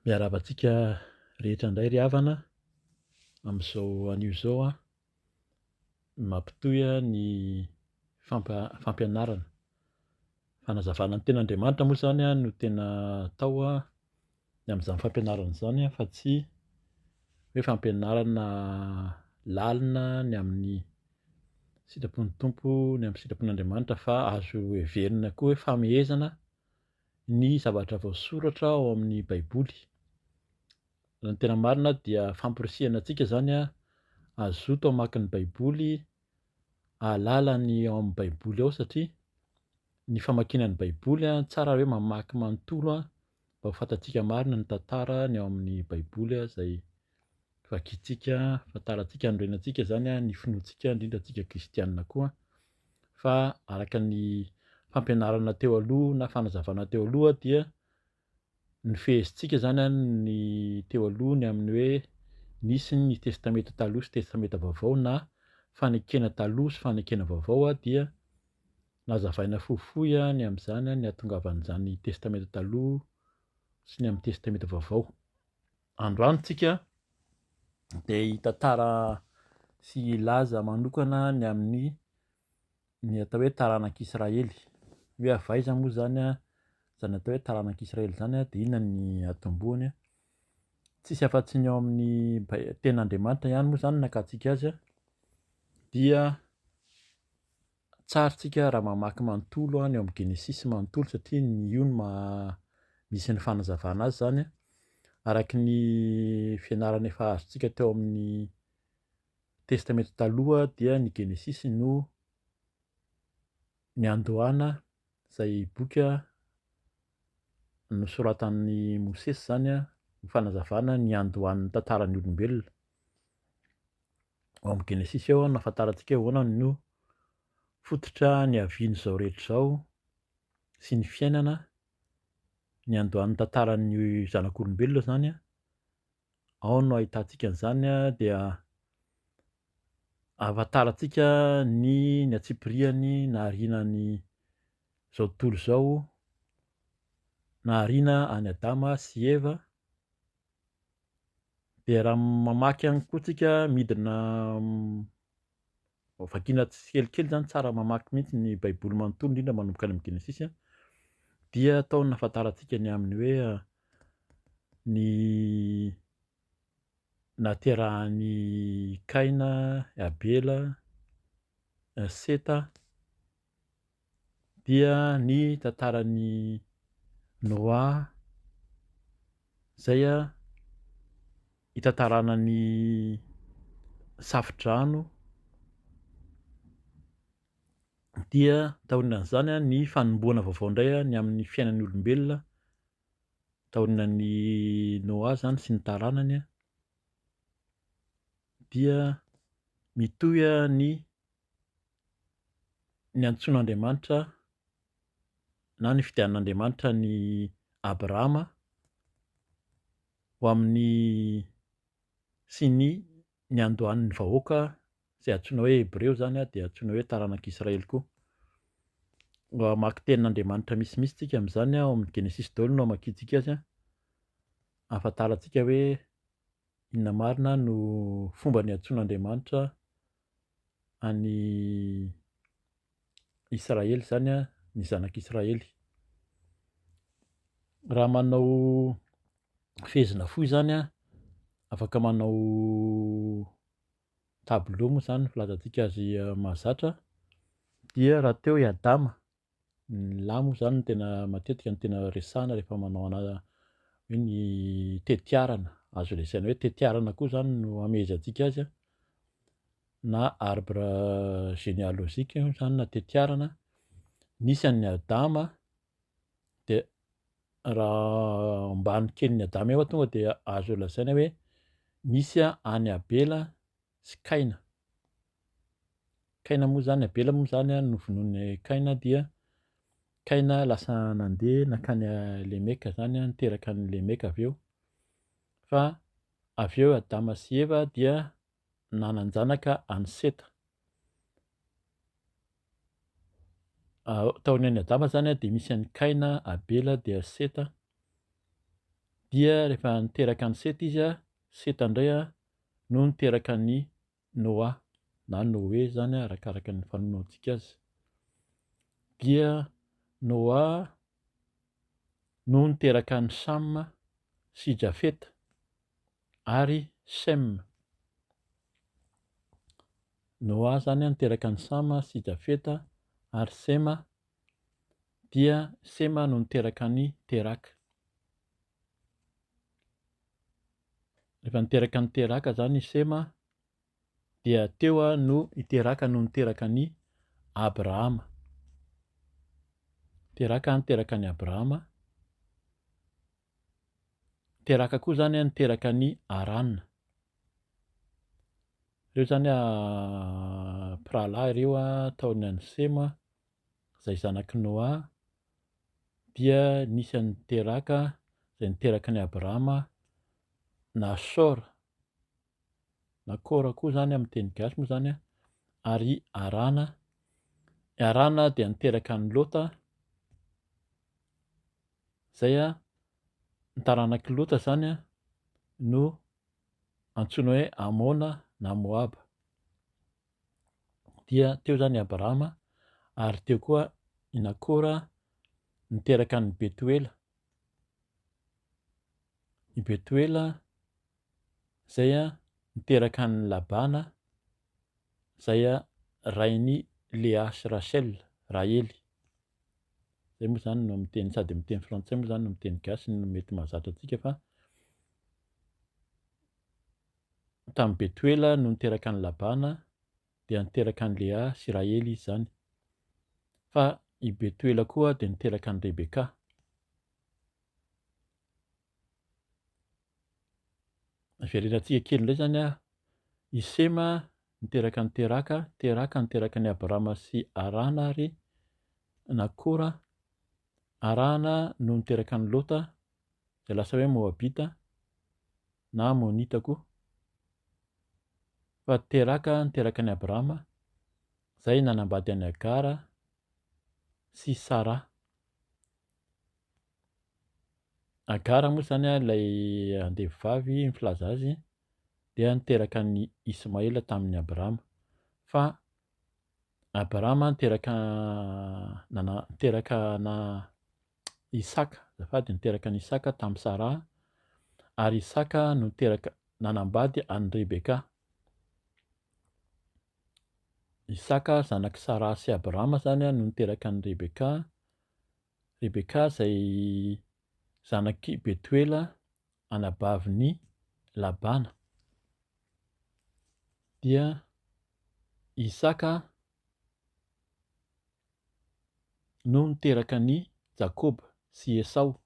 Miarahaba antsika rehetra indray ry havana amin'izao anio izao a, mampitohy ny fampianarana. Fanazavana ny ten'Andriamanitra moa zany a no tena atao a ny amin'izany fampianarana izany a, fa tsy hoe fampianarana lalina ny amin'ny sitrapon'ny Tompo, ny amin'ny sitrapon'Andriamanitra, fa azo heverina koa hoe famehezana ny zavatra voasoratra ao amin'ny Baiboly. Raha ny tena marina dia famporisiana antsika zany a azoto hamaky ny Baiboly, ahalala ny ao amin'ny Baiboly ao, satria ny famakiana ny Baiboly a tsara hoe mamaky manontolo a mba ho fantatsika marina ny tantara ny ao amin'ny Baiboly a zay vakiantsika, ahafantarantsika, anorenantsika zany a ny finoantsika indrindra antsika kristianina koa, fa araka ny fampianarana teo aloha na fanazavana teo aloha dia nifehezintsika zany a ny teo aloha ny amin'ny hoe nisy ny testameta taloha sy testameta vaovao, na fanekena taloha sy fanekena vaovao a, dia nazavaina fohifohy a ny amin'izany a ny ahatongavan'izany testameta taloha sy ny amin'ny testameta vaovao. Androany tsika dia hitantara sy hilaza manokana ny amin'ny ny atao hoe taranak'Israely. Hoe avaiza moa zany a zany atao hoe taranak'Israely zany a, dia inona ny atombohany a? Tsisy afa-tsy ny ao amin'ny ten'Andriamanitra ihany moa zany nakantsika azy a, dia tsara tsika raha mamaky manontolo a ny ao amin'ny Genesisy manontolo, satria io no misy ny fanazavana azy zany a, araky ny fianarana efa azontsika teo amin'ny testameta taloha dia ny Genesisy no niandohana, izay boky a nosoratan'i Mosesy zany a, ny fanazavana ny andohan'ny tantaran'ny olombelona. Ao amin'ny Genesisy ao no ahafantarantsika ahoana no fototra niavian'izao rehetra izao sy ny fiainana, ny andohan'ny tantaran'ny zanak'olombelona zany a. Ao no ahitantsika an'izany a, dia ahafantarantsika ny hatsipiriany naharinany izao tontolo izao, nahariana any Adama sy Eva. Dia raha mamaky ihany koa tsika midina vakiana tsikelikely zany, tsara mamaky mihitsy ny Baiboly manontolo indrindra manomboka any amin'ny Genesisy a, dia ataony ahafantarantsika ny amin'ny hoe ny naterahan'i Kaina, Abela, Seta, dia ny tantaran'i Noa, zay a hitantarana ny safi-drano, dia tahorinan'izany a ny fanombohana vaovao indray a ny amin'ny fiainan'ny olombelona, tahorinan'ny Noa zany sy ny taranany a, dia mitohy a ny antsoan'Andriamanitra na ny fidian'Andriamanitra ny Abrahama ho amin'ny sy ny andohan'ny vahoaka izay antsoina hoe Hebreo zany a, dia antsoina hoe taranak'Israely koa. Mamaky tenin'Andriamanitra misimisy tsika amin'izany ao amin'ny Genesisy daholo no hamakiantsika azy a, ahafantarantsika hoe inona marina no fomba niantsoan'Andriamanitra any Israely zany a, ny zanak'Israely. Raha manao fehezina fohy zany a, afaka manao tableau moa zany filazantsika azy mahazatra, dia raha teo i Adama, ny lahy moa zany no tena matetika ny tena resahana rehefa manao hoe ny tetiarana, azo lazaina hoe tetiarana koa zany no hamehezantsika azy a, na arbre généalogique zany na tetiarana. Nisy an'ny Adama, dia raha ambany kelin'ny Adama eo tonga dia azo lazaina hoe misy any Abela sy Kaina. Kaina moa zany, Abela moa zany a novonoin'i Kaina, dia Kaina lasa nandeha nakany Lemeka zany a, niteraka an'i Lemeka avy eo, fa avy eo Adama sy Eva dia nanan-janaka an'i Seta. Taonan'i Adama zany a dia misy an'i Kaina, Abela dia Seta, dia rehefa niteraka ny Seta izy Seta indray no niteraka ny Noa na Noe zany arakaraka ny fanomenansika azy. Dia Noa no niteraka ny Sam sy Jafeta ary Sem. Noa zany niteraka ny Sam sy Jafeta ary Sema, dia Sema no niteraka ny Teraka. Rehefa niteraka ny Teraka zany Sema, dia teo no iteraka no niteraka ny Abrahama. Teraka niteraka ny Abrahama. Teraka koa zany niteraka ny Arana. Ireo zany mpirahalahy ireo taony an'i Sema izay zanaky Noa, dia nisy an'ny Teraka izay niteraka ny Abrahama, Nasôra, Nakôra koa zany amin'ny teny gasy moa zany ary Arana. Arana dia niteraka ny Lôta, izay ny taranaky Lôta zany no antsoina hoe Amôna na Moaba. Dia teo zany Abrahama, ary teo koa i Nakôra niteraka ny Betuela. I Betuela izay niteraka ny Labana, izay rain'i Lea sy Rachel, Rahely. Zay moa zany no amin'ny teny sady amin'ny teny frantsay moa zany no amin'ny teny gasy no mety mahazatra antsika, fa tamin'ny Betuela no niteraka ny Labana, dia niteraka ny Lea sy Rahely izy zany. Fa i Betuela koa dia niteraka ny Rebeka. Iverenantsika kely indray zany i Sema niteraka ny Teraka, Teraka niteraka ny Abrahama sy Arana ary Nakôra. Arana no niteraka ny Lôta, izay lasa hoe Moabita na Monita koa. Fa Teraka niteraka ny Abrahama, izay nanambady an'i Agara sy Sara. Agara moa zany ilay andevovavy mifilaza azy, dia niteraka ny Ismaela tamin'ny Abrahama. Fa Abrahama niteraka Isaka, azafady, niteraka ny Isaka tamin'ny Sara, ary Isaka no niteraka nanambady an'i Rebeka. Isaka zanaky Sara sy Abrahama zany no niteraka ny Rebeka. Rebeka izay zanaky Betuela, anabavin'ny Labana. Dia Isaka no niteraka ny Jakôba sy Esau.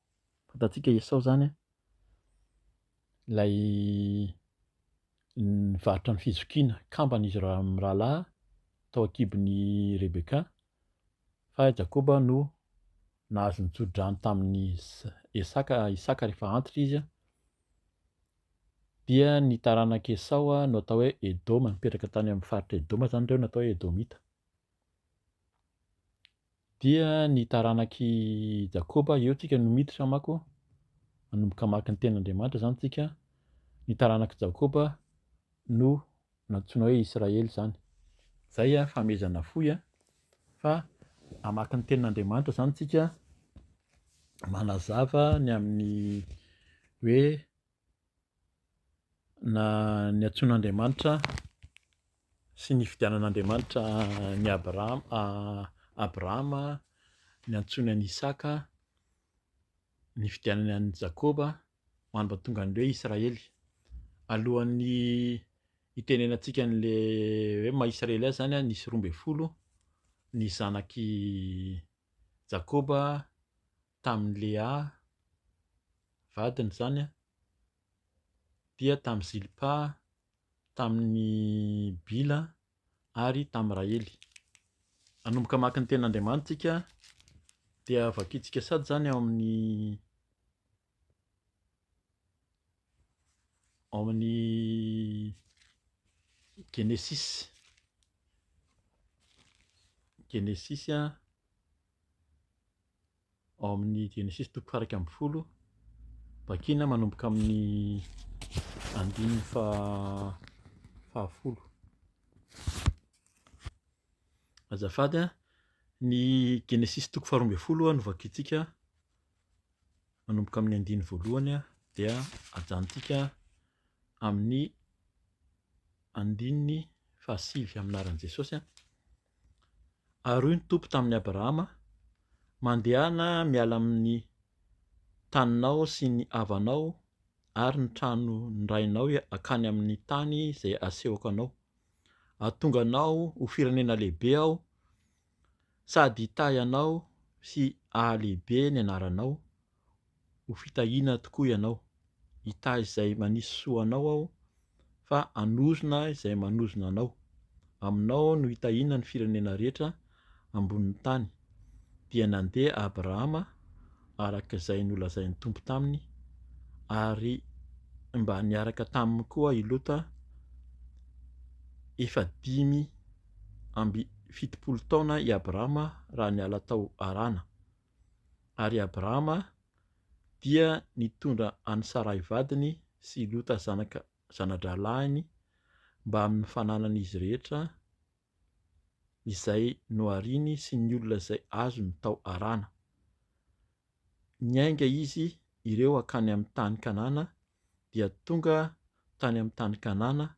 Fantatsika Esau zany ilay nivarotra ny fizokiana, kamban'izy amin'ny rahalahy tao akibon'i Rebeka. Fa Jakôba no nahazo nitso-drano tamin'ny Isaka rehefa antitra izy. Dia ny taranaka Esau no atao hoe Edôma, mipetraka tany amin'ny faritra Edôma zany ireo, natao hoe Edômita. Dia ny taranaky Jakôba, eo tsika no miditra manko, manomboka mamaky ny ten'Andriamanitra zany tsika. Ny taranaky Jakôba no nantsoina hoe Israely zany. Zay fanomezana fohy fa hamaky ny tenin'Andriamanitra zany tsika, manazava ny amin'ny hoe ny antsoin'Andriamanitra sy ny fidianan'Andriamanitra ny Abrahama, ny antsoiny an'i Isaka, ny fidianany an'i Jakôba, manombatonga an'ilay hoe Israely. Alohan'ny itenenantsika an'le hoe maha-Israely azy zany nisy 12 ny zanaky Jakôba tamin'ny Lea vadiny zany, dia tamin'ny Zilpa, tamin'ny Bila ary tamin'ny Rahely. Anomboka mamaky ny tenin'Andriamanitra tsika, dia vakitsika sady zany ao amin'ny Genesis ao amin'ny Genesis 1:10, Bakina manomboka amin'ny 10 azafady a, ny Genesis 12 no vakintsika manomboka amin'ny 10 voalohany a dia ajanontsika amin'ny 7 amin'ny anaran'i Jesosy a. Aroy ny tompo tamin'ny Abrahama, mandehana miala amin'ny taninao sy ny havanao ary ny trano nirainao akany amin'ny tany izay asehoko anao. Ahatonga anao ho firenena lehibe aho, sady hitahy anao sy ahalehibe ny anaranao, ho fitahiana tokoa ianao. Hitahy izay manisy soa anao aho, fa hanozona izay manozona anao. Aminao no hitahiana ny firenena rehetra ambonin'ny tany. Dia nandeha Abrahama araka izay nolazain'ny Tompo taminy, ary mba niaraka taminy koa i Lota 570 taona i Abrahama raha niala tao arana. Ary Abrahama dia nitondra an'i Sarai vadiny sy Lota zanadralahiny mba amin'ny fananan'izy rehetra izay nohariany sy ny olona izay azony tao arana. Niainga izy ireo akany amin'ny tany Kanana, dia tonga tany amin'ny tany Kanana,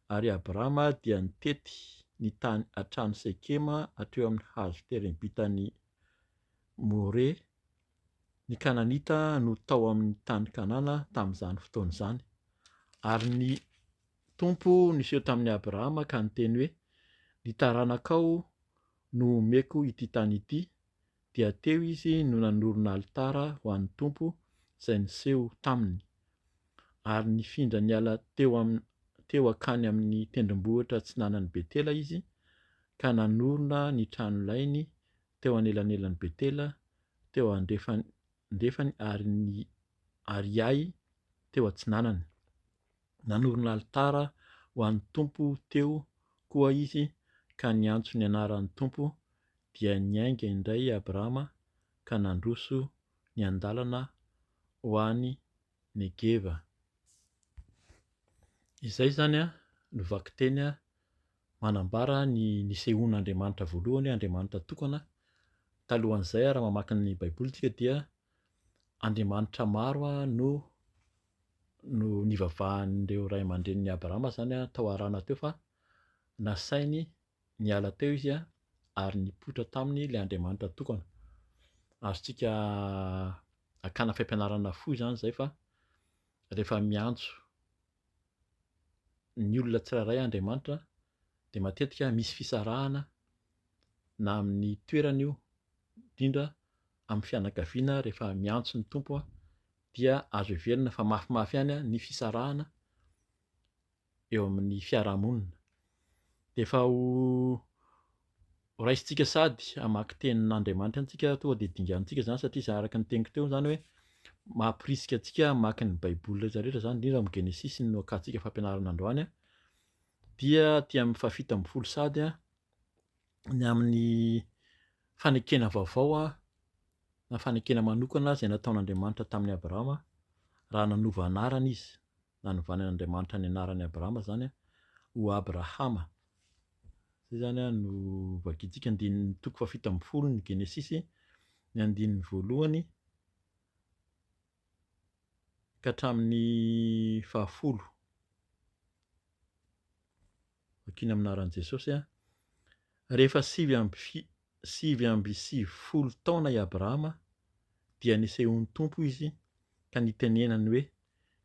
ary Abrahama dia nitety ny tany hatrany Sekema hatreo amin'ny hazo terem-bitany More. Ny Kananita no tao amin'ny tany Kanana tamin'izany fotoana izany. Ary ny Tompo niseho tamin'ny Abrahama ka niteny hoe, ny taranakao no omeko ity tany ity. Dia teo izy no nanorina alitara ho an'ny Tompo izay niseho taminy. Ary nifindra niala teo akany amin'ny tendrombohitra atsinanan'i Betela izy, ka nanorina ny trano ilainy teo anelanelan'i Betela, teo andrefany ary ny Ariay teo atsinanany. Nanorina alitara ho an'ny Tompo teo koa izy, ka niantso ny anaran'ny Tompo. Dia niainga indray Abrahama ka nandroso ny andalana ho any Negeva. Izay zany a no vakiteny a manambara ny nisehoan'Andriamanitra voalohany, Andriamanitra tokana. Talohan'izay raha mamaky ny baibolintsika dia andriamanitra maro no nivavahan'ireo ray aman-drenin'ny Abrahama zany a tao arana teo, fa nasainy niala teo izy a, ary nipoitra taminy ilay andriamanitra tokana. Azontsika akana fampianarana fohy zany zay, fa rehefa miantso ny olona tsirairay Andriamanitra dia matetika misy fisarahana na amin'ny toerana io, indrindra amin'ny fianakaviana. Rehefa miantso ny Tompo dia azo heverina fa mafimafy ihany ny fisarahana eo amin'ny fiarahamonina. Dia efa ho raisitsika sady hamaky tenin'Andriamanitra antsika, tonga dia dingantsika zany, satria izay araka ny teniko teo zany hoe mampirisika antsika hamaky ny baiboly rehetrarehetra zany, indrindra amin'ny Genesis no akantsika fampianarana androany a. Dia aty amin'ny 7 sady a, ny amin'ny fanekena vaovao na fanekena manokana izay nataon'Andriamanitra tamin'ny Abrahama, raha nanova anarana izy, nanovanan'Andriamanitra ny anaran'i Abrahama zany ho Abrahama. Zay zany no vakintsika 7 ny Genesis, ny 1 ka hatramin'ny 10. Vakina amin'ny anaran'i Jesosy a. Rehefa 770 taona i Abrahama, dia nisehon'ny Tompo izy ka nitenenany hoe,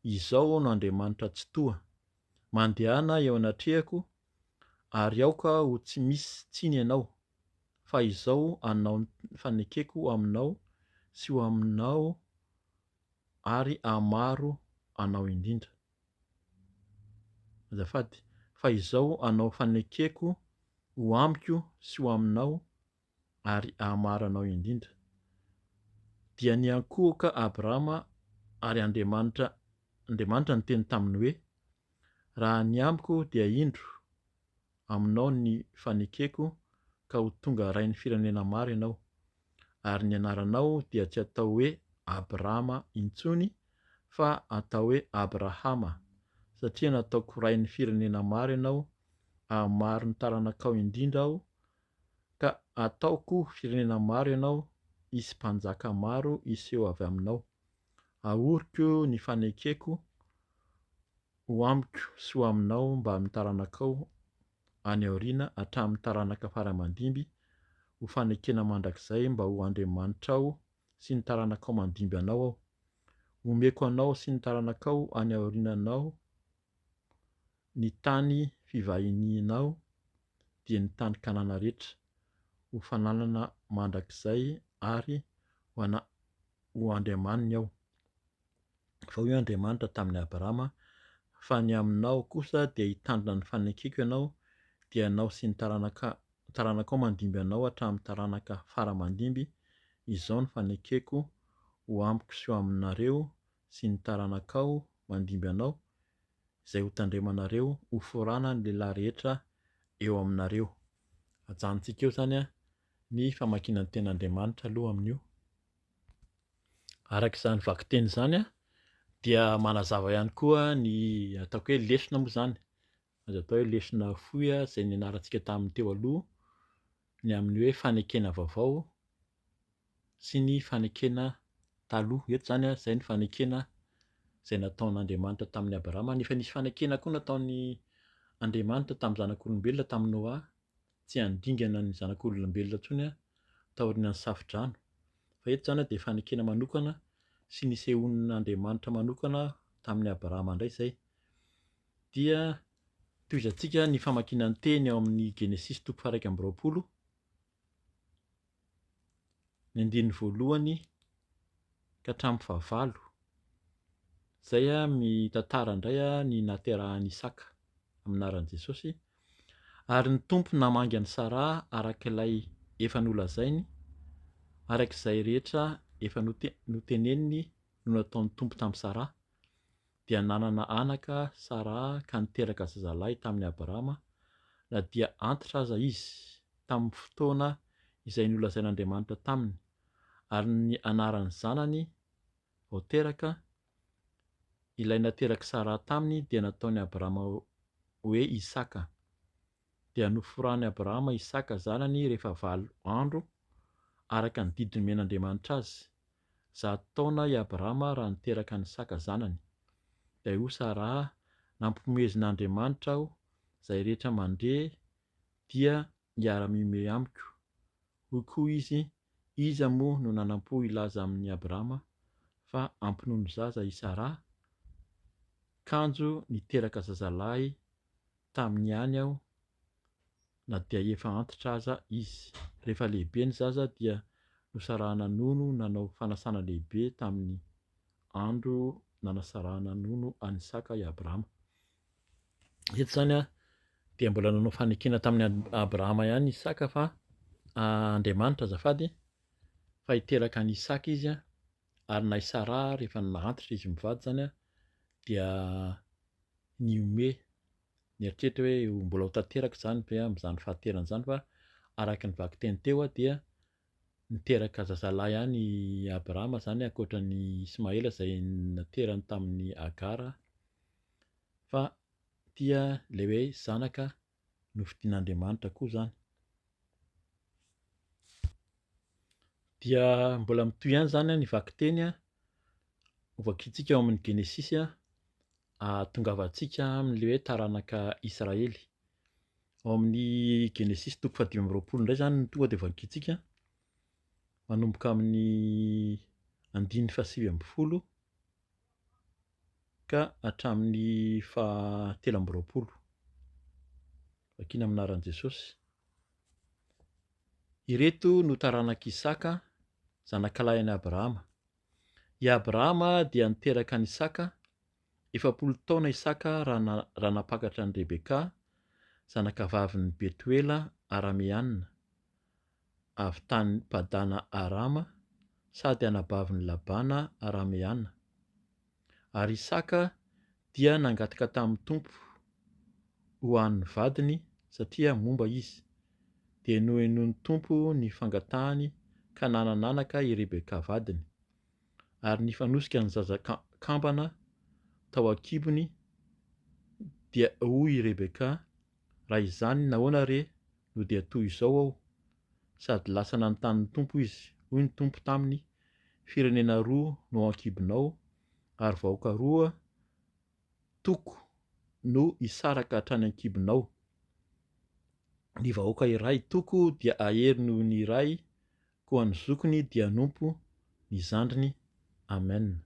izao no Andriamanitra tsy toa, mandehana eo anatrehako, ary aoka ho tsy misy tsiny ianao, fa izao anao ny fanekeko aminao sy ho aminao, ary hamaro anao indrindra. Azafady, fa izao anao fanekeko ho amiko sy ho aminao, ary hamaro anao indrindra. Dia niankohaka Abrahama, ary Andriamanitra niteny taminy hoe, raha ny amiko dia indro aminao ny fanekeko, ka ho tonga rain'ny firenena maro ianao. Ary ny anaranao dia tsy atao hoe Abrahama intsony, fa atao hoe Abrahama, satria nataoko rain'ny firenena maro ianao, maro ny taranakao indrindra aho, ka ataoko firenena maro ianao, hisy mpanjaka maro hiseho avy aminao. Ahoriko ny fanekeko ho amiko sy ho aminao mba amin'ny taranakao any aoriana hatramin'ny taranaka faramandimby, ho fanekena mandrakizay mba ho Andriamanitra aho sy ny taranakao mandimby anao aho. Omeko anao sy ny taranakao any aoriananao ny tany fivahinianao dia ny tany Kanana rehetra, ho fananana mandrakizay ary ho Andriamaniny aho. Fa hoy Andriamanitra tamin'ny Abrahama, fa ny aminao kosa dia hitandrina ny fanekeko ianao, dia anao sy ny taranakao mandimby anao hatramin'ny taranaka faramandimby. Izao ny fanekeko ho amiko sy ho aminareo sy ny taranakao mandimby anao, izay ho tandremanareo ho forana ny lehilahy rehetra eo aminareo. Ajanontsika eo zany ny famakiana ny ten'Andriamanitra aloha amin'io. Arak'izany vakiteny zany dia manazava ihany koa ny ataoko hoe lesona moa zany, azo atao hoe lesona fohy izay nianarantsika tamin'ny teo aloha, ny amin'ny hoe fanekena vaovao sy ny fanekena taloha. Eto zany izay ny fanekena izay nataon'Andriamanitra tamin'ny Abrahama. Nefa nisy fanekena koa nataon'ny Andriamanitra tamin'ny zanak'olombelona tamin'ny Noa, tsy handingana ny zanak'olombelona intsony taorian'ny safidrano. Fa eto zany dia fanekena manokana sy nisehon'Andriamanitra manokana tamin'ny Abrahama indray izay. Dia toizantsika ny famakiana ny teny ao amin'ny Genesisy 1:20, ny andininy voalohany ka hatramin'ny 19. Izay mitantara indray ny naterahan'i Isaka amin'ny anaran'i Jesosy. Ary ny Tompo namangy an'i Sara arak'ilay efa nolazainy, arak'izay rehetra efa noteneniny no nataon'ny Tompo tamin'i Sara, dia nanana anaka Sara ka niteraka zazalahy tamin'ny Abrahama, na dia antitra aza izy tamin'ny fotoana izay nolazain'Andriamanitra taminy. Ary ny anaran'ny zanany vao teraka, ilay nateraka Sara taminy, dia nataony Abrahama hoe Isaka. Dia noforany Abrahama Isaka zanany rehefa 9 andro araka ny didiny nomen'Andriamanitra azy. 100 taona i Abrahama raha niteraka ny Isaka zanany. Dia io Sara nampomezon'Andriamanitra aho, izay rehetra mandeha dia hiara-miomehy amiko. Hoy koa izy, iza moa no nanam-po ilaza amin'ny Abrahama fa ampinono zaza i Sara? Kanjo niteraka zazalahy tamin'ny any aho, na dia efa antitra aza izy. Rehefa lehibe ny zaza dia nosarahana nono, nanao fanasana lehibe tamin'ny andro nanasarahana nono an'i Isaka i Abrahama. Eto zany dia mbola nanao fanekena tamin'ny Abrahama ihany Isaka, fa Andriamanitra azafady, fa hiteraka ny Isaka izy, ary na i Sara rehefa nantitra izy mivady zany dia niome. Nieritreritra hoe mbola ho tanteraka zany amin'izany fahaterana izany, fa araka ny vakiteny teo dia niteraka zazalahy ihany i Abrahama zany, ankoatran'ny Ismaela izay naterany tamin'ny Agara, fa dia ilay hoe zanaka novidian'Andriamanitra koa zany. Dia mbola mitohy ihany zany ny vakiteny ho vakiantsika ao amin'ny Genesisy, tongavantsika amin'ilay hoe taranaka Israely. Ao amin'ny Genesisy 15:20 indray zany no tonga dia vakiantsika, manomboka amin'ny 9:7 ka hatramin'ny 13:20. Vakiana amin'ny anaran'i Jesosy. Ireto no taranak'Isaka, zanakalahy an'i Abrahama. I Abrahama dia niteraka an'i Isaka 70 taona Isaka raha napakatra an'i Rebeka, zanakavavin'i Betuela Arameanina, avy tany Padana Arama, sady anabavin'i Labana Arameanina. Ary Isaka dia nangataka tamin'ny Tompo ho an'ny vadiny satria momba izy. Dia nohenon'ny Tompo ny fangatahany ka nanananaka i Rebeka vadiny. ary nifanosika ny zazakambana tao an-kibony dia hoy Rebeka, raha izany nahoana re no dia toy izao aho, sady lasa nanontany ny Tompo izy. Hoy ny Tompo taminy, firenena 2 no an-kibonao ary vahoaka 2 toko no hisaraka hatrany an-kibonao. Ny vahoaka iray toko dia ahery noho ny iray, koa ny zokiny dia nompo ny zandriny. Amen.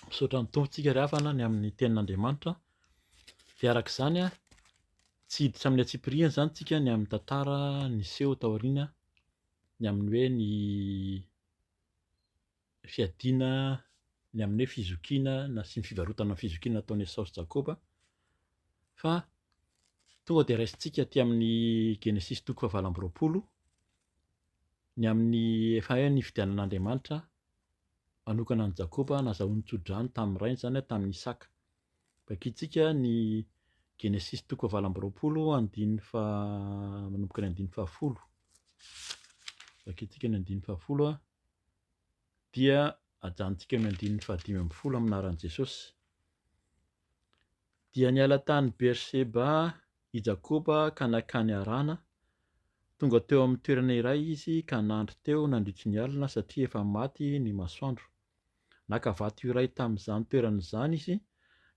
Misaotra ny tompontsika ry havana ny amin'ny tenin'Andriamanitra. Dia arak'izany tsy hiditra amin'ny atsipiriana zany tsika ny amin'ny tantara niseho tao aoriana, ny amin'ny hoe ny fiadiana, ny amin'ny hoe fizokiana na sy ny fivarotana ny fizokiana nataon'i Esau sy Jakoba. Fa tonga dia raisintsika aty amin'ny Genesis 19, ny amin'ny efa hoe nifidianan'Andriamanitra manokana an'i Jakoba nazahoany tso-drano tamin'ny rainy zany tamin'ny Isaka. Vakintsika ny Genesis 20 andininy manomboka ny andininy 10. Vakintsika ny andininy 10 dia ajanontsika ny andininy 15 amin'aran'i Jesosy. Dia niala tany Berseba i Jakoba ka nakany Harana. Tonga teo amin'ny toerana iray izy ka nandry teo nandritry ny alina satria efa maty ny masoandro. Naka vato iray tamin'izany toerana izany izy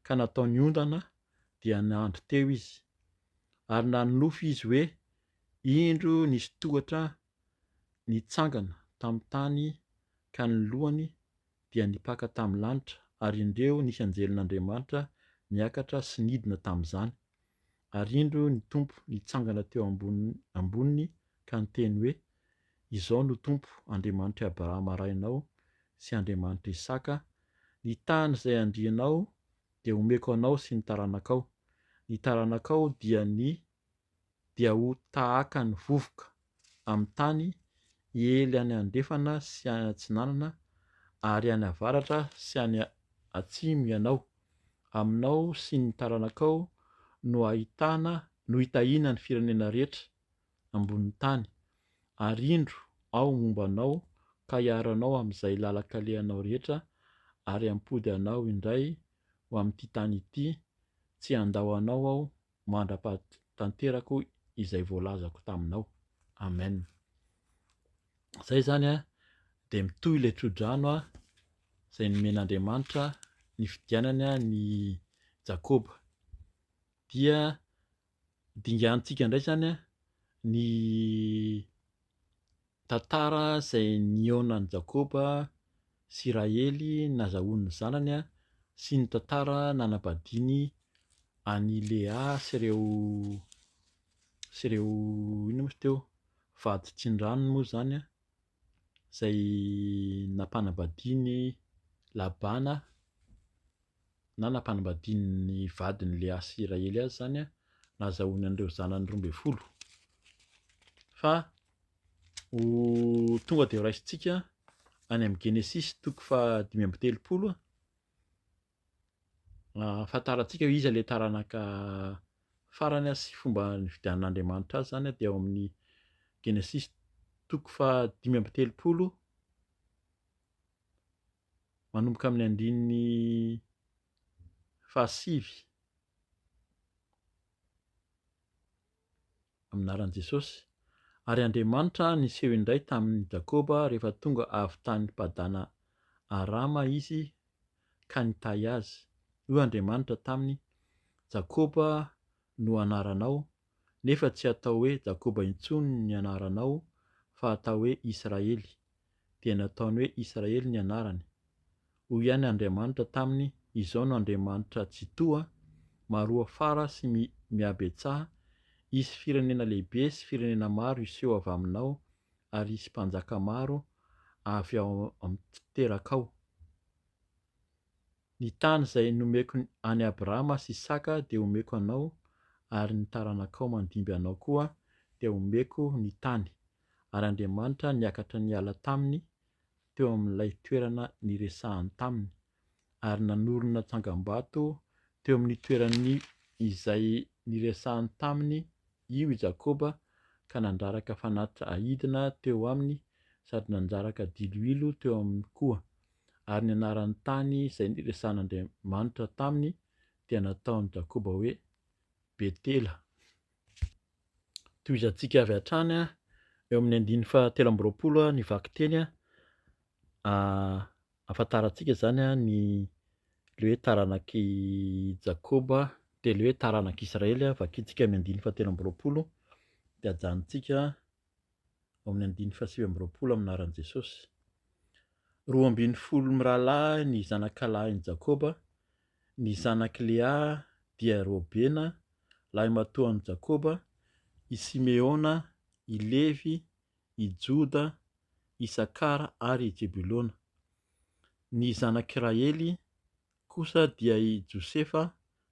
ka nataony ondana dia nandry teo izy. Ary nanofy izy hoe indro nisy tohatra nitsangana tamin'ny tany ka ny lohany dia nipaka tamin'ny lanitra, ary indreo nisy anjelin'Andriamanitra niakatra sy nidina tamin'izany. Ary indro ny Tompo nitsangana teo amboniny ka niteny hoe, izao no Tompo, Andriamanitra Abrahama rainao sy Andriamanitra Isaka. Ny tany izay andrianao dia omeko anao sy ny taranakao. Ny taranakao dia ho tahaka ny vovoka amin'ny tany, ely any andefana sy any atsinanana, ary any avaratra sy any atsimo ianao. Aminao sy ny taranakao no hitahiana ny firenena rehetra ambonin'ny tany. Ary indro ao mombanao ka hiaro-anao amin'izay lalakalehanao rehetra, ary hampody anao indray ho amin'ity tany ity, tsy handao anao aho mandra-pahatanterako izay voalazako taminao. Amen. Zay zany dia mitohy ilay tso-drano izay nomen'Andriamanitra ny fidianany ny Jakoba. Dia dingantsika indray zany ny tantara izay nihaonan'i Jakoba sy Israely nazahoany ny zanany sy ny tantara nanambadiany any Lea sy ireo ino moa teo vady tsin-drano moa zany izay nampanambadiany Labana na nampanambadiany vadiny Lea sy Israely azy zany nazahoany an'ireo zanany 12. Fa tonga dia raisintsika any amin'ny Genesis 15. Fantarantsika hoe iza ilay taranaka farany sy fomba nifidianan'Andriamanitra azy zany dia ao amin'ny Genesis 15 manomboka amin'ny andininy 7 amin'aran'i Jesosy. Ary Andriamanitra niseho indray tamin'ny Jakoba rehefa tonga avy tany Padana Arama izy ka nitahy azy. Hoy Andriamanitra taminy, Jakoba no anaranao, nefa tsy atao hoe Jakoba intsony ny anaranao, fa atao hoe Israely, dia nataony hoe Israely ny anarany. Hoy ihany Andriamanitra taminy, izao no Andriamanitra tsy toa, maroa fara sy mihabetsaha, hisy firenena lehibe sy firenena maro iseho avy aminao, ary hisy mpanjaka maro avy ao teraka ao. Ny tany izay nomeko any Abrahama sy Isaka dia omeko anao, ary ny taranakao mandimby anao koa dia omeko ny tany. Ary Andriamanitra niakatra niala taminy teo amin'ilay toerana niresahany taminy, ary nanorina tsangam-bato teo amin'ny toerany izay niresahany taminy io i Jakoba, ka nandraraka fanatitra ahidina teo aminy, sady nandraraka diloilo teo aminy koa. ary ny anaran'ny tany izay niresan'Andriamanitra taminy dia nataon'i Jakoba hoe Betela. Toy izantsika avy hatrany eo amin'ny 7:30 nivaky teny ahafantarantsika zany ny le hoe taranak'i Jakoba dia le hoe taranak'Israely vakintsika amin'ny 7:30 dia hajanontsika ao amin'ny 7:30 amin'ny anaran'i Jesosy. 12 mirahalahy ny zanak'alahin'i Jakoba, ny zanaky Lea dia Rôbena lahy matoan'i Jakoba, i Simeona, i Levi, i Joda, i Sakara ary i Jebulona. Ny zanak'Iraely kosa dia i Josefa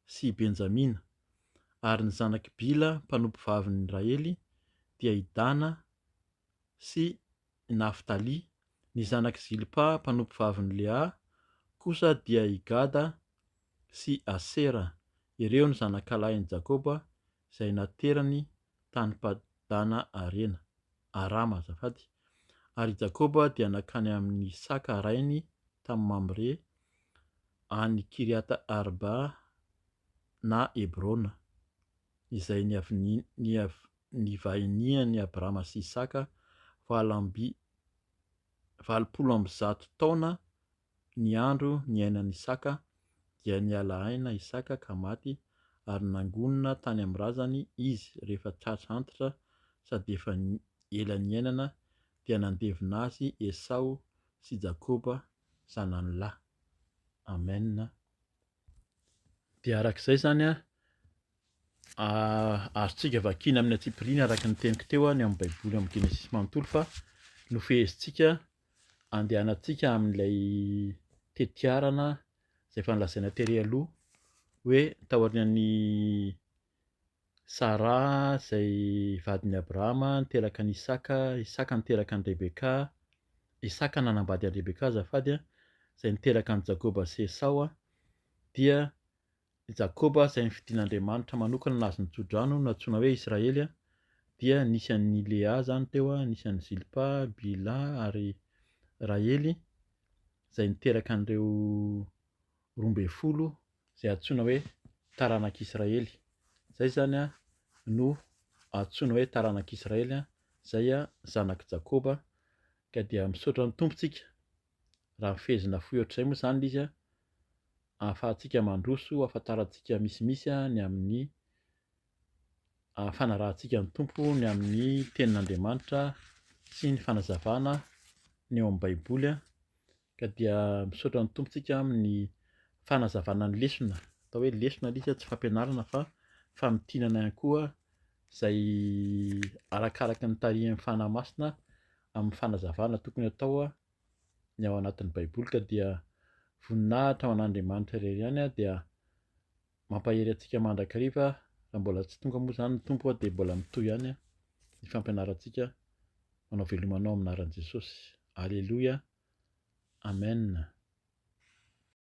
sy i Benjamina, ary ny zanaky Bila mpanompo vavin'i Israely dia i Dana sy Naftalia. Ny zanaky Zilpa mpanompo vavin'i Lea kosa dia i Gada sy Asera. Ireo ny zanak'alahin'i Jakoba izay naterany tany Padana Arama azafady. Ary Jakoba dia nakany amin'ny Isaka rainy tamin'ny Mamre any Kiriata Arba na Hebrona, izay nivahinian'i Abrahama sy Isaka 700 taona ny andro niainan'i Isaka, dia niala aina Isaka ka maty ary nangonina tany amin'ny razany izy rehefa tratra antitra sady efa ela niainana, dia nandevina azy Esau sy Jakoba zanany lahy. Amen. Dia arak'izay zany azontsika vakina amin'ny Antsipirina araka ny teniko teo ny amin'ny Baiboly amin'ny Genesis manontolo fa nofehezintsika andehanantsika amin'ilay tetiarana izay efa nolazaina tery aloha hoe tao aorian'ny Sara izay vadin'i Abrahama niteraka an'i Isaka, Isaka niteraka an'i Rebeka, Isaka nanambady an'i Rebeka azafady izay niteraka an'i Jakoba sy Esau dia Jakoba izay nifidian'Andriamanitra manokana nazy nitso-drano natsoina hoe Israely dia nisy an'i Lea zany teo, nisy an'i Zilpa, Bila ary Raely izay niteraka an'ireo 12 izay antsoina hoe taranak'Israely. Zay zany no antsoina hoe taranak'Israely izay zanaky Jakoba. Ka dia misaotra ny tompontsika raha mifezina fohy ohatr'izay moa zany izy ahafahantsika mandroso, ahafantarantsika misimisy ny amin'ny fanarahantsika ny tompo ny amin'ny tenin'Andriamanitra sy ny fanazavana ny eo amin'ny Baiboly. Ka dia misaotra ny tompontsika amin'ny fanazavana ny lesona, atao hoe lesona ilay izy tsy fampianarana fa famitinana ihany koa izay arakaraka ny tarihin'ny fanahy masina amin'ny fanazavana tokony atao ny ao anatin'ny Baiboly. Ka dia voninahitra ho an'Andriamanitra irery ihany dia mampahery antsika mandrakariva raha mbola tsy tonga moa zany ny tompo dia mbola mitohy ihany ny fampianarantsika. Manao velomanao amin'ny anaran'i Jesosy. Alleluia. Amen.